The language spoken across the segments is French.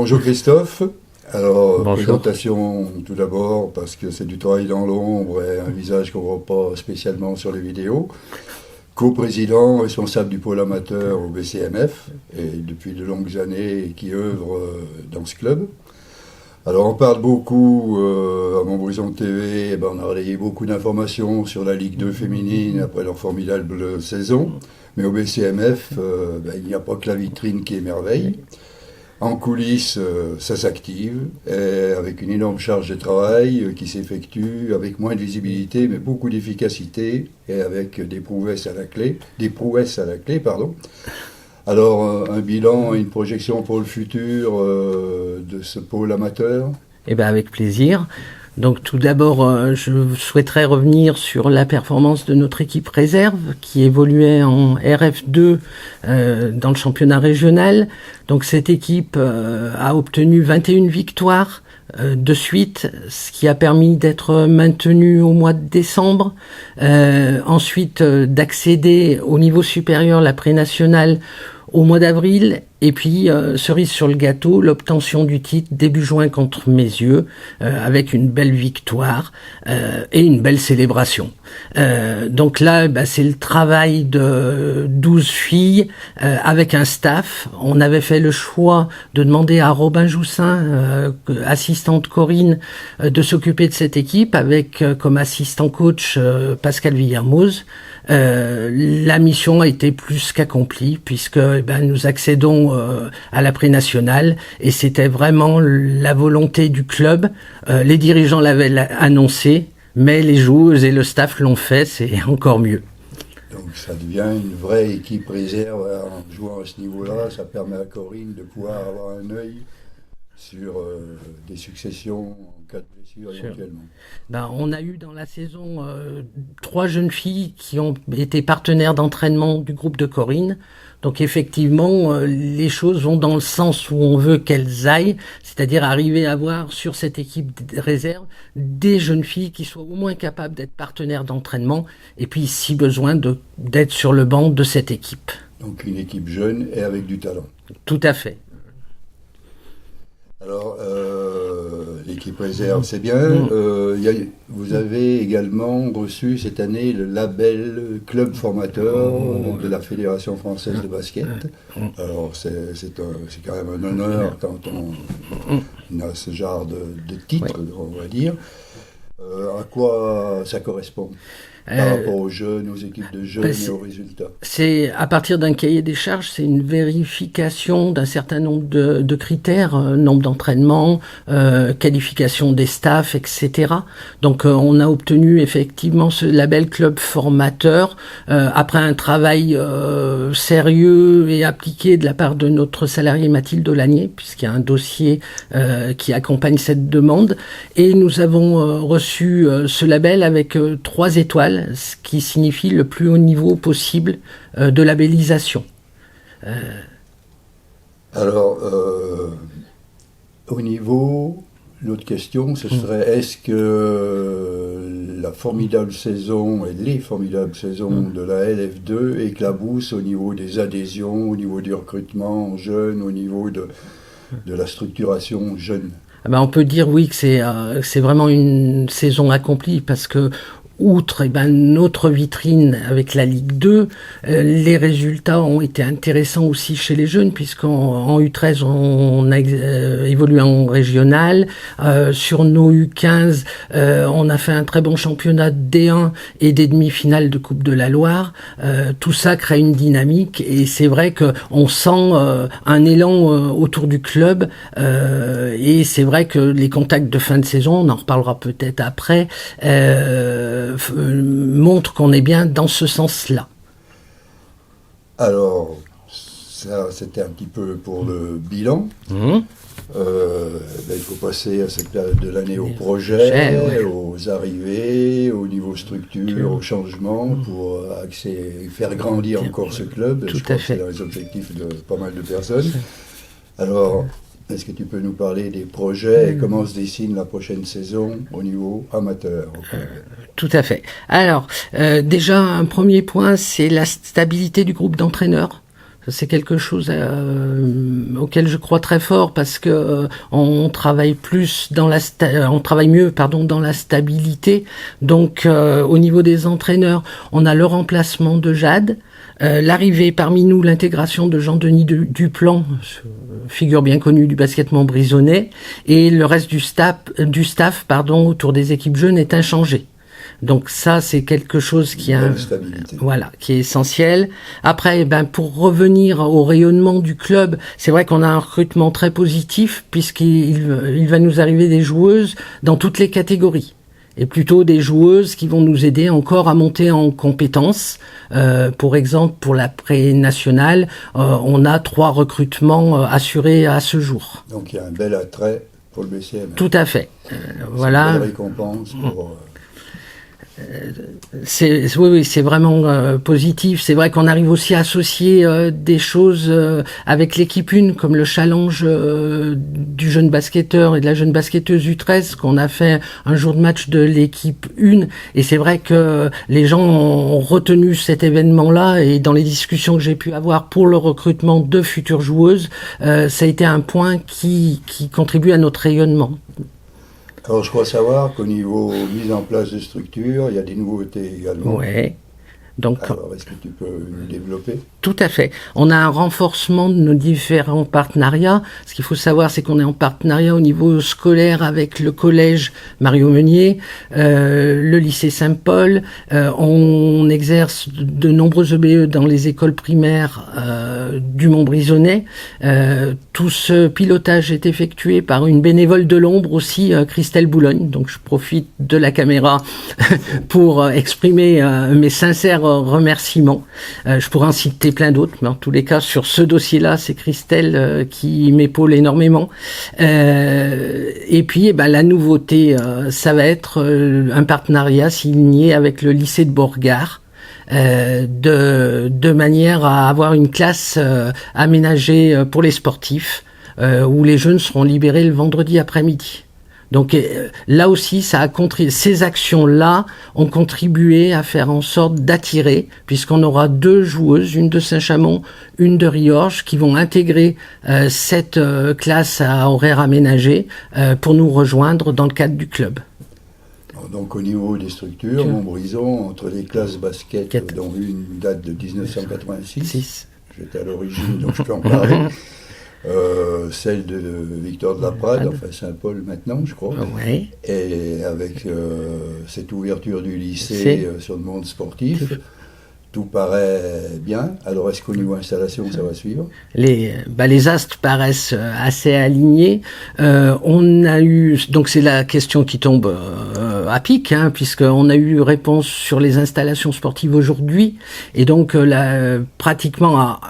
Bonjour Christophe. Alors, Bonjour. présentation tout d'abord, parce que c'est du travail dans l'ombre et un visage qu'on ne voit pas spécialement sur les vidéos. Co-président, responsable du pôle amateur au BCMF, et depuis de longues années qui œuvre dans ce club. Alors on parle beaucoup à Montbrison TV, on a relayé beaucoup d'informations sur la Ligue 2 féminine après leur formidable saison. Mais au BCMF, il n'y a pas que la vitrine qui émerveille. En coulisses, ça s'active, avec une énorme charge de travail qui s'effectue avec moins de visibilité, mais beaucoup d'efficacité, et avec des prouesses à la clé. Alors, un bilan, une projection pour le futur de ce pôle amateur? Eh bien, avec plaisir. Donc, tout d'abord, je souhaiterais revenir sur la performance de notre équipe réserve qui évoluait en RF2 dans le championnat régional. Donc, cette équipe a obtenu 21 victoires de suite, ce qui a permis d'être maintenu au mois de décembre. Ensuite, d'accéder au niveau supérieur, la pré-nationale, au mois d'avril, et puis cerise sur le gâteau, l'obtention du titre début juin contre Meyzieux, avec une belle victoire et une belle célébration. Donc là, c'est le travail de 12 filles avec un staff. On avait fait le choix de demander à Robin Joussin, assistante Corinne, de s'occuper de cette équipe, avec comme assistant coach Pascal Villermoz. La mission a été plus qu'accomplie, puisque nous accédons à la pré-nationale, et c'était vraiment la volonté du club. Les dirigeants l'avaient annoncé, mais les joueuses et le staff l'ont fait, c'est encore mieux. Donc ça devient une vraie équipe réserve en jouant à ce niveau-là. Ça permet à Corinne de pouvoir avoir un œil sur des successions en cas de blessure éventuellement. On a eu dans la saison 3 jeunes filles qui ont été partenaires d'entraînement du groupe de Corinne. Donc effectivement, les choses vont dans le sens où on veut qu'elles aillent, c'est-à-dire arriver à avoir sur cette équipe de réserve des jeunes filles qui soient au moins capables d'être partenaires d'entraînement, et puis si besoin d'être sur le banc de cette équipe. Donc une équipe jeune et avec du talent. Tout à fait. Alors, l'équipe réserve, c'est bien. Vous avez également reçu cette année le label club formateur de la Fédération française de basket. Alors, c'est quand même un honneur quand on a ce genre de titre, on va dire. À quoi ça correspond par rapport aux jeunes, aux équipes de jeunes et aux résultats? C'est à partir d'un cahier des charges, c'est une vérification d'un certain nombre de critères, nombre d'entraînements, qualification des staffs, etc. Donc on a obtenu effectivement ce label club formateur après un travail sérieux et appliqué de la part de notre salarié Mathilde Olanier, puisqu'il y a un dossier qui accompagne cette demande, et nous avons reçu ce label avec 3 étoiles, ce qui signifie le plus haut niveau possible de labellisation. Alors, au niveau, l'autre question, ce serait est-ce que la formidable saison et les formidables saisons de la LF2 éclaboussent au niveau des adhésions, au niveau du recrutement jeune, au niveau de la structuration jeune? On peut dire oui que c'est vraiment une saison accomplie, parce que outre notre vitrine avec la Ligue 2, les résultats ont été intéressants aussi chez les jeunes, puisqu'en U13 on a évolué en régional. Sur nos U15, on a fait un très bon championnat de D1 et des demi-finales de Coupe de la Loire. Tout ça crée une dynamique, et c'est vrai qu'on sent un élan autour du club, et c'est vrai que les contacts de fin de saison, on en reparlera peut-être après, montre qu'on est bien dans ce sens-là. Alors, ça c'était un petit peu pour le bilan. Il faut passer à cette période de l'année au projet, aux arrivées, au niveau structure, au changement, pour faire grandir encore ce club. Je crois que c'est dans les objectifs de pas mal de personnes. Alors, est-ce que tu peux nous parler des projets et comment se dessine la prochaine saison au niveau amateur? Tout à fait. Alors, déjà, un premier point, c'est la stabilité du groupe d'entraîneurs. C'est quelque chose auquel je crois très fort parce que on travaille mieux dans la stabilité. Donc au niveau des entraîneurs, on a le remplacement de Jade, l'arrivée parmi nous, l'intégration de Jean-Denis Duplan, figure bien connue du basket montbrisonnais, et le reste du staff autour des équipes jeunes est inchangé. Donc ça, c'est quelque chose qui qui est essentiel. Après, pour revenir au rayonnement du club, c'est vrai qu'on a un recrutement très positif puisqu'il va nous arriver des joueuses dans toutes les catégories. Et plutôt des joueuses qui vont nous aider encore à monter en compétences. Pour exemple, pour la pré-nationale, on a 3 recrutements assurés à ce jour. Donc il y a un bel attrait pour le BCM. Tout à fait. Voilà. Une belle récompense pour... Oui, c'est vraiment positif. C'est vrai qu'on arrive aussi à associer des choses avec l'équipe 1, comme le challenge du jeune basketteur et de la jeune basketteuse U13 qu'on a fait un jour de match de l'équipe 1. Et c'est vrai que les gens ont retenu cet événement-là, et dans les discussions que j'ai pu avoir pour le recrutement de futures joueuses, ça a été un point qui contribue à notre rayonnement. Alors, je crois savoir qu'au niveau mise en place de structures, il y a des nouveautés également. Oui. Donc, alors, est-ce que tu peux nous développer ? Tout à fait. On a un renforcement de nos différents partenariats. Ce qu'il faut savoir, c'est qu'on est en partenariat au niveau scolaire avec le collège Mario Meunier, le lycée Saint-Paul. On exerce de nombreux EBE dans les écoles primaires du Montbrisonnais. Tout ce pilotage est effectué par une bénévole de l'ombre aussi, Christelle Boulogne. Donc je profite de la caméra pour exprimer mes sincères remerciements. Je pourrais en citer plein d'autres, mais en tous les cas, sur ce dossier-là, c'est Christelle qui m'épaule énormément. Et puis, la nouveauté, ça va être un partenariat signé avec le lycée de Borgard, de manière à avoir une classe aménagée pour les sportifs, où les jeunes seront libérés le vendredi après-midi. Donc là aussi, ces actions-là ont contribué à faire en sorte d'attirer, puisqu'on aura 2 joueuses, une de Saint-Chamond, une de Riorges, qui vont intégrer cette classe à horaire aménagé pour nous rejoindre dans le cadre du club. Donc au niveau des structures, Montbrison, entre les classes basket, dont une date de 1986, j'étais à l'origine, donc je peux en parler. Celle de Victor de la Prade, enfin Saint-Paul maintenant, je crois. Oui. Et avec cette ouverture du lycée sur le monde sportif, tout paraît bien. Alors est-ce qu'au niveau installation, ça va suivre ? Les astres paraissent assez alignés. On a eu, donc c'est la question qui tombe à pic, puisqu'on a eu réponse sur les installations sportives aujourd'hui, et donc pratiquement à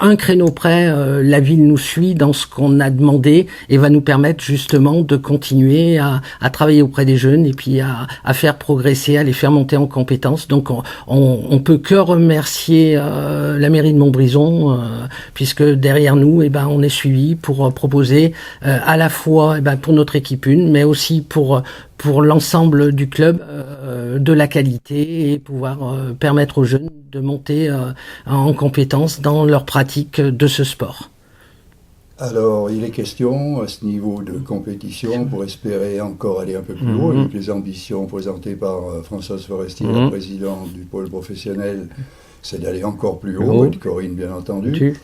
un créneau près, la ville nous suit dans ce qu'on a demandé et va nous permettre justement de continuer à travailler auprès des jeunes et puis à faire progresser, à les faire monter en compétences. Donc on peut que remercier la mairie de Montbrison, puisque derrière nous, on est suivi pour proposer à la fois pour notre équipe 1, mais aussi pour l'ensemble du club de la qualité et pouvoir permettre aux jeunes de monter en compétences dans leur pratique de ce sport. Alors, il est question à ce niveau de compétition pour espérer encore aller un peu plus haut avec les ambitions présentées par Françoise Forestier, la présidente du pôle professionnel, c'est d'aller encore plus haut, et de Corinne bien entendu.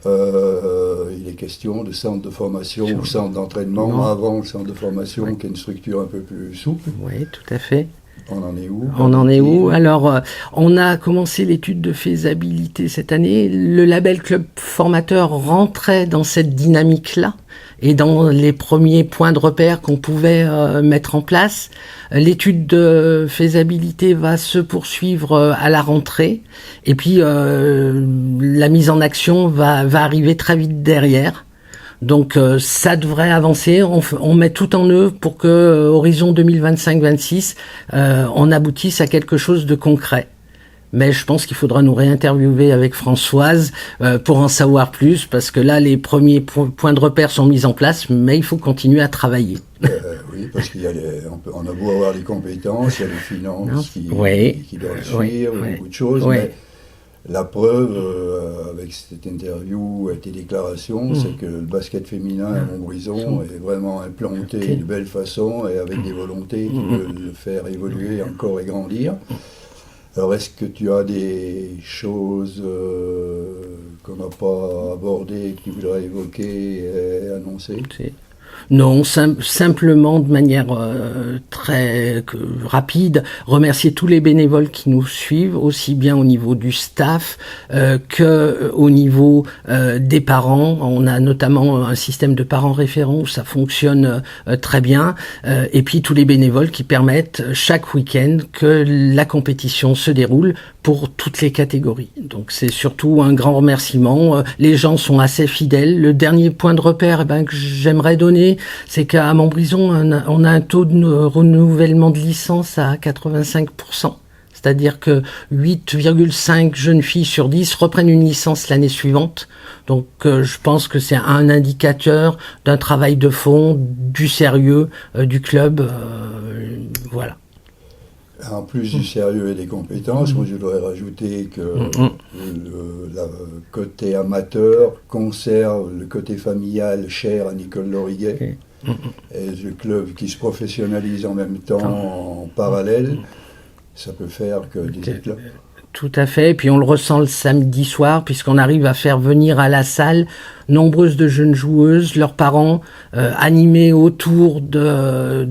Il est question de centre de formation ou centre d'entraînement avant le centre de formation, qui est une structure un peu plus souple. Oui, tout à fait. On en est où ? Alors, on a commencé l'étude de faisabilité cette année. Le label Club Formateur rentrait dans cette dynamique-là et dans les premiers points de repère qu'on pouvait mettre en place. L'étude de faisabilité va se poursuivre à la rentrée. Et puis, la mise en action va arriver très vite derrière. Donc ça devrait avancer, on met tout en œuvre pour que horizon 2025-26, on aboutisse à quelque chose de concret. Mais je pense qu'il faudra nous réinterviewer avec Françoise pour en savoir plus, parce que là les premiers points de repère sont mis en place, mais il faut continuer à travailler. Oui, parce qu'il y a on a beau avoir les compétences, il y a les finances qui doivent suivre, beaucoup de choses, mais La preuve, avec cette interview et tes déclarations, c'est que le basket féminin à Montbrison est vraiment implanté de belle façon et avec des volontés qui veulent le faire évoluer encore et grandir. Alors, est-ce que tu as des choses qu'on n'a pas abordées, que tu voudrais évoquer et annoncer ? Non, simplement de manière très rapide, remercier tous les bénévoles qui nous suivent, aussi bien au niveau du staff que au niveau des parents. On a notamment un système de parents référents où ça fonctionne très bien. Et puis tous les bénévoles qui permettent chaque week-end que la compétition se déroule pour toutes les catégories. Donc c'est surtout un grand remerciement. Les gens sont assez fidèles. Le dernier point de repère que j'aimerais donner, c'est qu'à Montbrison, on a un taux de renouvellement de licence à 85%. C'est-à-dire que 8,5 jeunes filles sur 10 reprennent une licence l'année suivante. Donc je pense que c'est un indicateur d'un travail de fond, du sérieux du club. Voilà. En plus du sérieux et des compétences, moi je voudrais rajouter que le côté amateur conserve le côté familial cher à Nicole Loriguet. Et le club qui se professionnalise en même temps en parallèle, ça peut faire que des éclats. Tout à fait, et puis on le ressent le samedi soir, puisqu'on arrive à faire venir à la salle nombreuses de jeunes joueuses, leurs parents, animés autour de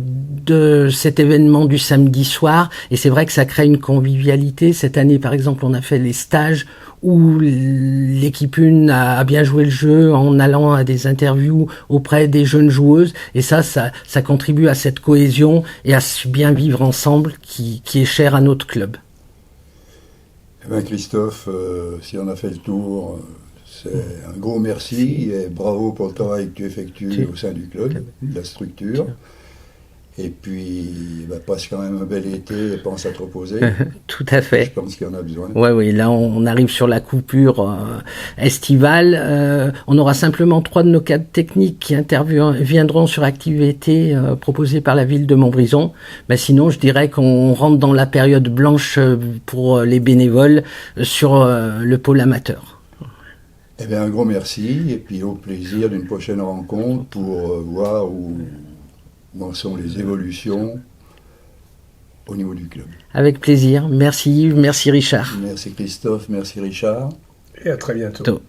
cet événement du samedi soir, et c'est vrai que ça crée une convivialité. Cette année, par exemple, on a fait les stages où l'équipe 1 a bien joué le jeu en allant à des interviews auprès des jeunes joueuses, et ça contribue à cette cohésion et à ce bien vivre ensemble qui est cher à notre club. Christophe, si on a fait le tour, c'est un gros merci et bravo pour le travail que tu effectues au sein du club, de la structure. Et puis, passe quand même un bel été et pense à te reposer. Tout à fait. Je pense qu'il y en a besoin. Oui, là on arrive sur la coupure estivale. On aura simplement 3 de nos cadres techniques qui viendront sur activités proposées par la ville de Montbrison. Sinon, je dirais qu'on rentre dans la période blanche pour les bénévoles sur le pôle amateur. Eh bien, un gros merci et puis au plaisir d'une prochaine rencontre pour voir où sont les évolutions au niveau du club. Avec plaisir. Merci Yves, merci Richard. Merci Christophe, merci Richard. Et à très bientôt.